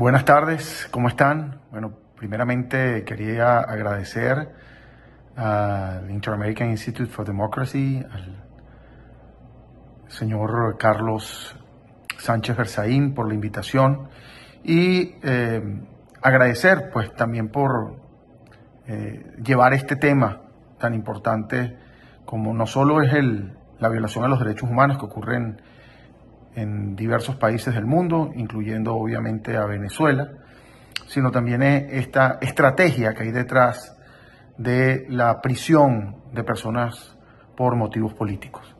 Buenas tardes, ¿cómo están? Bueno, primeramente quería agradecer al Inter-American Institute for Democracy, al señor Carlos Sánchez Berzaín por la invitación y agradecer pues también por llevar este tema tan importante como no solo es la violación a los derechos humanos que ocurren en diversos países del mundo, incluyendo obviamente a Venezuela, sino también esta estrategia que hay detrás de la prisión de personas por motivos políticos.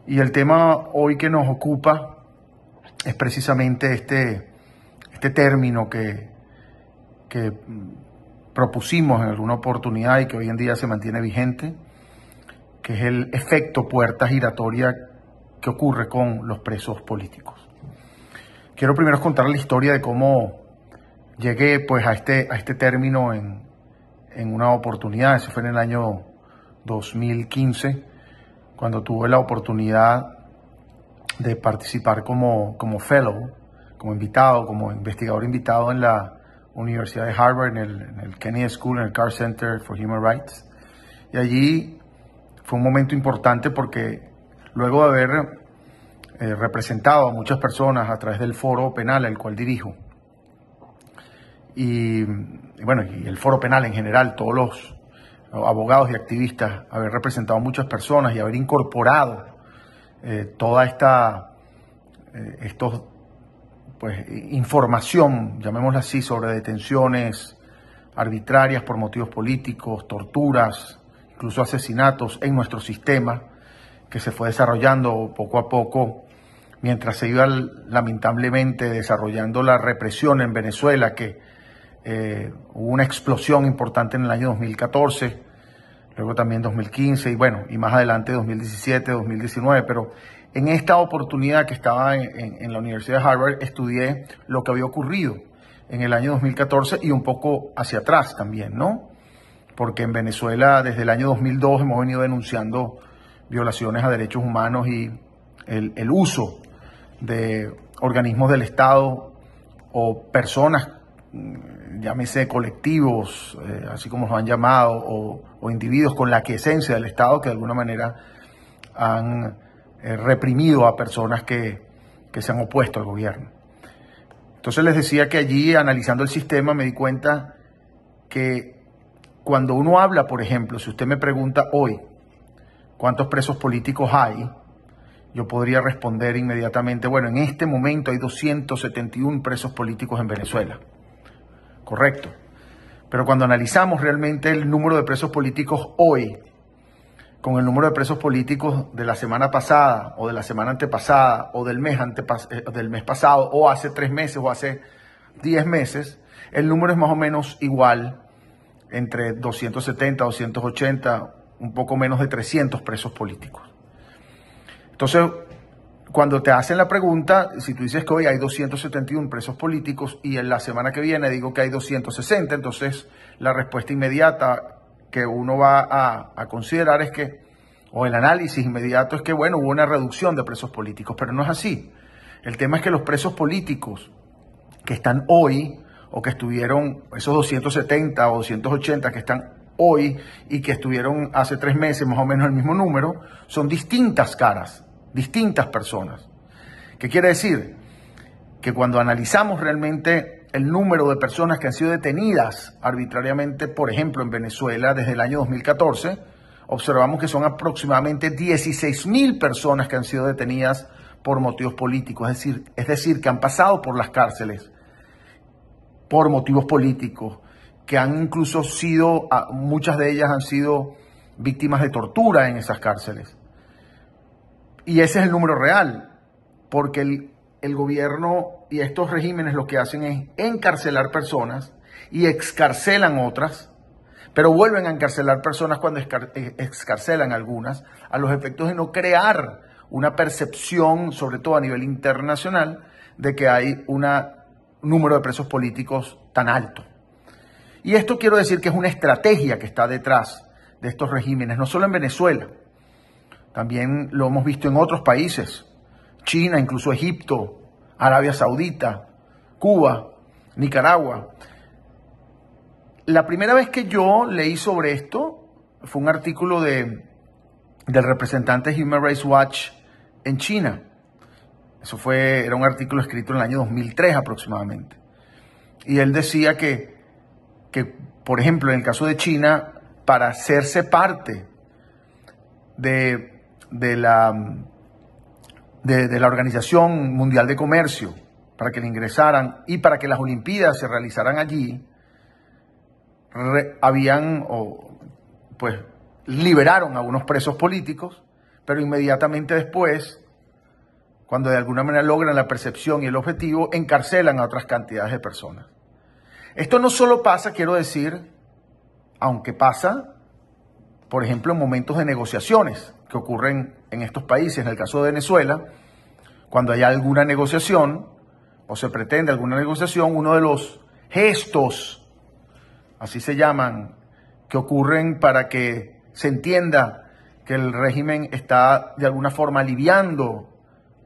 Y el tema hoy que nos ocupa es precisamente este término que propusimos en alguna oportunidad y que hoy en día se mantiene vigente, que es el efecto puerta giratoria que ocurre con los presos políticos. Quiero primero contar la historia de cómo llegué pues a este término en una oportunidad. Eso fue en el año 2015, cuando tuve la oportunidad de participar como fellow, como invitado, como investigador invitado en la Universidad de Harvard, en el Kennedy School, en el Carr Center for Human Rights. Y allí fue un momento importante porque luego de haber representado a muchas personas a través del foro penal al cual dirijo, y el foro penal en general, todos los abogados y activistas, haber representado a muchas personas y haber incorporado toda información, llamémosla así, sobre detenciones arbitrarias por motivos políticos, torturas, incluso asesinatos en nuestro sistema, que se fue desarrollando poco a poco mientras se iba lamentablemente desarrollando la represión en Venezuela, que hubo una explosión importante en el año 2014, luego también 2015 y más adelante 2017, 2019. Pero en esta oportunidad que estaba en la Universidad de Harvard estudié lo que había ocurrido en el año 2014 y un poco hacia atrás también, ¿no? Porque en Venezuela desde el año 2002 hemos venido denunciando violaciones a derechos humanos y el uso de organismos del Estado o personas, llámese colectivos, así como los han llamado, o individuos con la aquiescencia del Estado que de alguna manera han reprimido a personas que se han opuesto al gobierno. Entonces les decía que allí, analizando el sistema, me di cuenta que cuando uno habla, por ejemplo, si usted me pregunta hoy cuántos presos políticos hay, yo podría responder inmediatamente, bueno, en este momento hay 271 presos políticos en Venezuela. Correcto. Pero cuando analizamos realmente el número de presos políticos hoy, con el número de presos políticos de la semana pasada, o de la semana antepasada, o del mes pasado, o hace 3 meses, o hace 10 meses, el número es más o menos igual, entre 270, 280, un poco menos de 300 presos políticos. Entonces, cuando te hacen la pregunta, si tú dices que hoy hay 271 presos políticos y en la semana que viene digo que hay 260, entonces la respuesta inmediata que uno va a considerar es que, o el análisis inmediato es que, bueno, hubo una reducción de presos políticos, pero no es así. El tema es que los presos políticos que están hoy, o que estuvieron, esos 270 o 280 que están hoy y que estuvieron hace 3 meses, más o menos el mismo número, son distintas caras, distintas personas. ¿Qué quiere decir? Que cuando analizamos realmente el número de personas que han sido detenidas arbitrariamente, por ejemplo, en Venezuela desde el año 2014, observamos que son aproximadamente 16.000 personas que han sido detenidas por motivos políticos, es decir, que han pasado por las cárceles por motivos políticos, que han incluso sido, muchas de ellas han sido víctimas de tortura en esas cárceles. Y ese es el número real, porque el gobierno y estos regímenes lo que hacen es encarcelar personas y excarcelan otras, pero vuelven a encarcelar personas cuando excarcelan algunas, a los efectos de no crear una percepción, sobre todo a nivel internacional, de que hay un número de presos políticos tan alto. Y esto quiero decir que es una estrategia que está detrás de estos regímenes, no solo en Venezuela, también lo hemos visto en otros países, China, incluso Egipto, Arabia Saudita, Cuba, Nicaragua. La primera vez que yo leí sobre esto fue un artículo del representante Human Rights Watch en China. Era un artículo escrito en el año 2003 aproximadamente. Y él decía que, por ejemplo, en el caso de China, para hacerse parte de la Organización Mundial de Comercio, para que le ingresaran y para que las Olimpiadas se realizaran allí, liberaron a unos presos políticos, pero inmediatamente después, cuando de alguna manera logran la percepción y el objetivo, encarcelan a otras cantidades de personas. Esto no solo pasa, quiero decir, aunque pasa, por ejemplo, en momentos de negociaciones que ocurren en estos países. En el caso de Venezuela, cuando hay alguna negociación o se pretende alguna negociación, uno de los gestos, así se llaman, que ocurren para que se entienda que el régimen está de alguna forma aliviando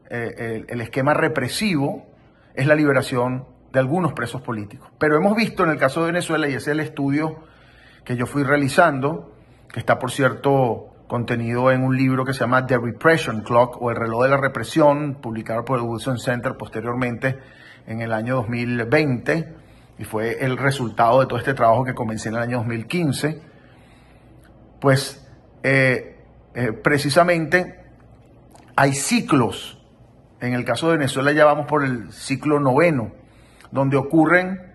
el esquema represivo, es la liberación de algunos presos políticos. Pero hemos visto en el caso de Venezuela, y ese es el estudio que yo fui realizando, que está, por cierto, contenido en un libro que se llama The Repression Clock, o El reloj de la represión, publicado por el Wilson Center posteriormente en el año 2020, y fue el resultado de todo este trabajo que comencé en el año 2015, pues precisamente hay ciclos. En el caso de Venezuela ya vamos por el ciclo 9, donde ocurren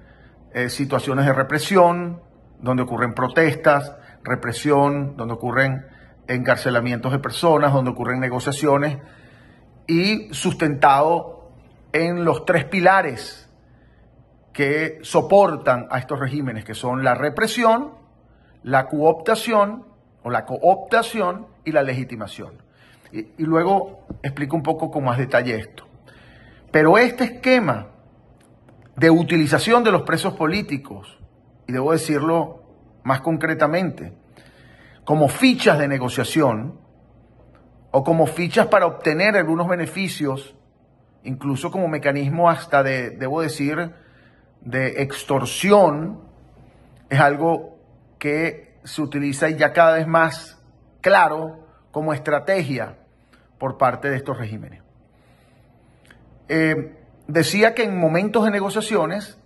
situaciones de represión, donde ocurren protestas, represión, donde ocurren encarcelamientos de personas, donde ocurren negociaciones, y sustentado en los 3 pilares que soportan a estos regímenes, que son la represión, la cooptación y la legitimación. Y luego explico un poco con más detalle esto. Pero este esquema de utilización de los presos políticos, y debo decirlo más concretamente, como fichas de negociación o como fichas para obtener algunos beneficios, incluso como mecanismo hasta debo decir, de extorsión, es algo que se utiliza ya cada vez más claro como estrategia por parte de estos regímenes. Decía que en momentos de negociaciones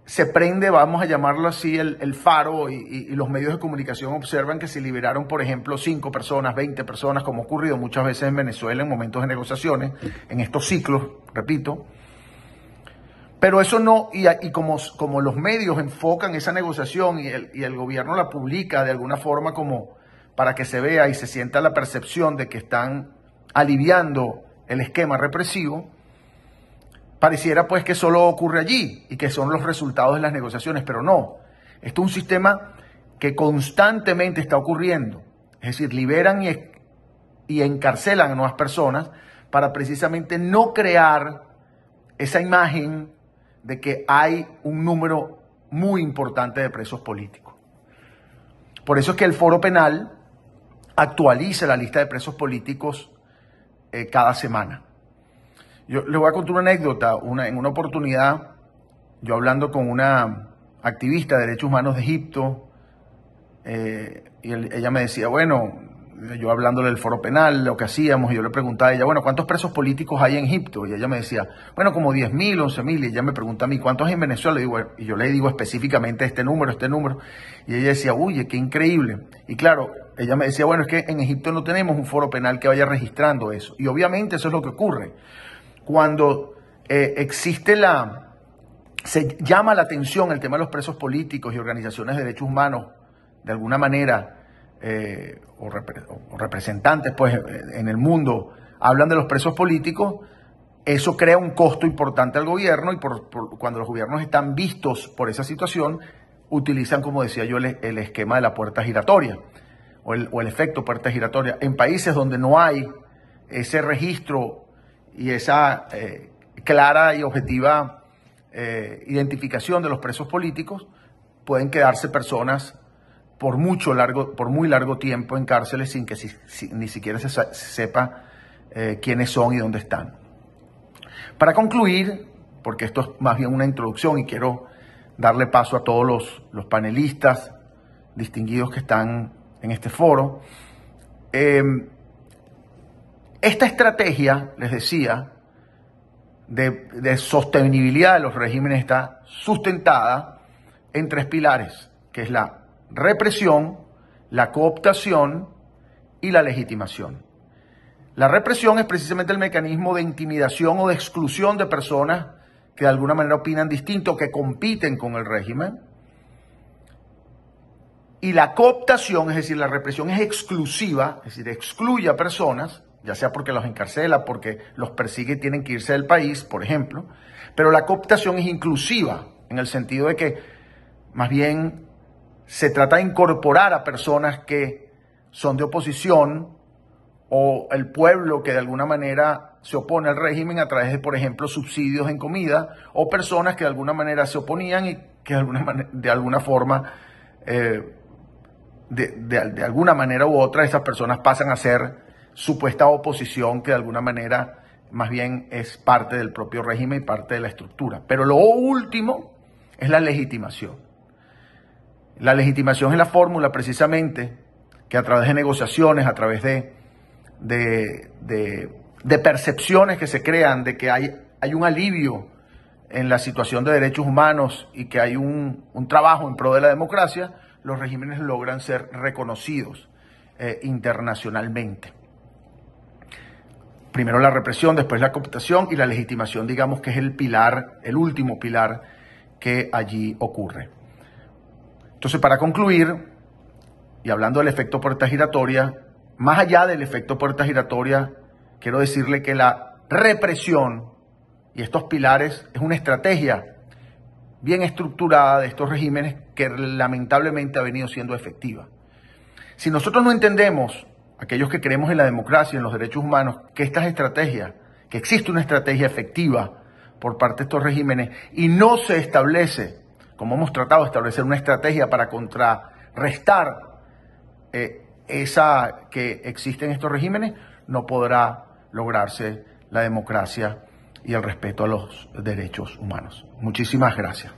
se prende, vamos a llamarlo así, el faro, y los medios de comunicación observan que se liberaron, por ejemplo, 5 personas, 20 personas, como ha ocurrido muchas veces en Venezuela en momentos de negociaciones, en estos ciclos, repito. Pero eso no, y como los medios enfocan esa negociación y el gobierno la publica de alguna forma como para que se vea y se sienta la percepción de que están aliviando el esquema represivo, pareciera pues que solo ocurre allí y que son los resultados de las negociaciones, pero no. Esto es un sistema que constantemente está ocurriendo. Es decir, liberan y encarcelan a nuevas personas para precisamente no crear esa imagen de que hay un número muy importante de presos políticos. Por eso es que el Foro Penal actualiza la lista de presos políticos cada semana. Yo les voy a contar una anécdota. En una oportunidad, yo hablando con una activista de derechos humanos de Egipto, y ella me decía, bueno, yo hablándole del Foro Penal, lo que hacíamos, y yo le preguntaba a ella, bueno, ¿cuántos presos políticos hay en Egipto? Y ella me decía, bueno, como 10.000, 11.000, y ella me pregunta a mí, ¿cuántos hay en Venezuela? Y yo le digo específicamente este número, y ella decía, uy, qué increíble. Y claro, ella me decía, bueno, es que en Egipto no tenemos un Foro Penal que vaya registrando eso. Y obviamente eso es lo que ocurre. Cuando se llama la atención el tema de los presos políticos y organizaciones de derechos humanos, de alguna manera, o representantes pues en el mundo hablan de los presos políticos, eso crea un costo importante al gobierno, y cuando los gobiernos están vistos por esa situación, utilizan, como decía yo, el esquema de la puerta giratoria o el efecto puerta giratoria. En países donde no hay ese registro y esa clara y objetiva identificación de los presos políticos, pueden quedarse personas por muy largo tiempo en cárceles sin que ni siquiera se sepa quiénes son y dónde están. Para concluir, porque esto es más bien una introducción y quiero darle paso a todos los panelistas distinguidos que están en este foro. Esta estrategia, les decía, de sostenibilidad de los regímenes está sustentada en 3 pilares, que es la represión, la cooptación y la legitimación. La represión es precisamente el mecanismo de intimidación o de exclusión de personas que de alguna manera opinan distinto, que compiten con el régimen. Y la cooptación, es decir, la represión es exclusiva, es decir, excluye a personas, ya sea porque los encarcela, porque los persigue y tienen que irse del país, por ejemplo. Pero la cooptación es inclusiva, en el sentido de que más bien se trata de incorporar a personas que son de oposición o el pueblo que de alguna manera se opone al régimen a través de, por ejemplo, subsidios en comida, o personas que de alguna manera se oponían y que de alguna forma, de alguna manera u otra, esas personas pasan a ser supuesta oposición que de alguna manera más bien es parte del propio régimen y parte de la estructura. Pero lo último es la legitimación. La legitimación es la fórmula precisamente que a través de negociaciones, a través de percepciones que se crean de que hay un alivio en la situación de derechos humanos y que hay un trabajo en pro de la democracia, los regímenes logran ser reconocidos internacionalmente. Primero la represión, después la cooptación y la legitimación, digamos que es el último pilar que allí ocurre. Entonces, para concluir, y hablando del efecto puerta giratoria, más allá del efecto puerta giratoria, quiero decirle que la represión y estos pilares es una estrategia bien estructurada de estos regímenes que lamentablemente ha venido siendo efectiva. Si nosotros no entendemos, aquellos que creemos en la democracia, en los derechos humanos, que estas estrategias, que existe una estrategia efectiva por parte de estos regímenes y no se establece, como hemos tratado de establecer una estrategia para contrarrestar esa que existe en estos regímenes, no podrá lograrse la democracia y el respeto a los derechos humanos. Muchísimas gracias.